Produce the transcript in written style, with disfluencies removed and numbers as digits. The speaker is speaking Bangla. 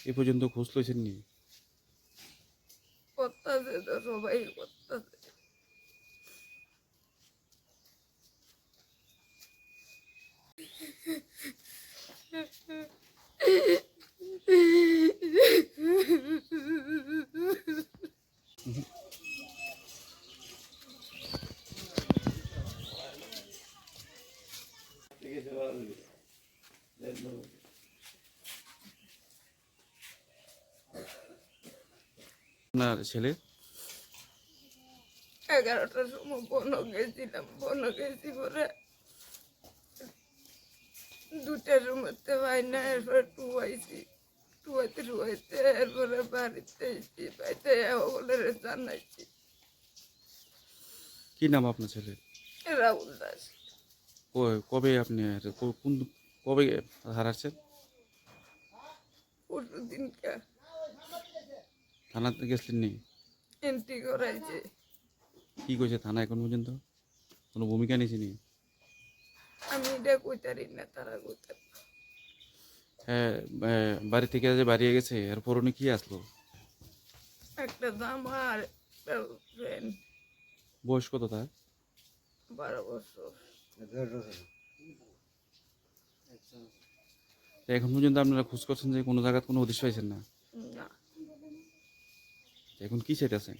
এ পর্যন্ত খোঁজ লইছেন নি? করতেছে তো, সবাই করতেছে। আপনার ছেলে 11টার সময় বনো গেছিলাম, বনো গেছি পরে 2টার মধ্যে পাই না, এরপরে টুয়াইছি, টুয়াইতে এরপরে বাড়িতে এসেছি, বাড়িতে বলে জানাইছি। কি নাম আপনার ছেলে? রাহুল দাস। কবে আপনি কবে হারাচ্ছেন? পরশু দিনকে থানাতে গেছিলেন নি? এন্ট্রি করাইছে। কি কইছে থানা এখন পর্যন্ত? কোনো ভূমিকা নিয়েছে নি? আমি এটা কইতারি না, তারা কইতার। হ্যাঁ, বাড়ি থেকে যে বাড়িয়ে গেছে এরপর উনি কি আসলো? একটা জামা আর একটা প্যান্ট। বয়স কত তার? 12 বছর। তো এখন পর্যন্ত আপনারা খোঁজ করছেন যে কোনো জায়গায় কোনো হদিশ পাইছেন না? না। এখন কি চাইতেছেন?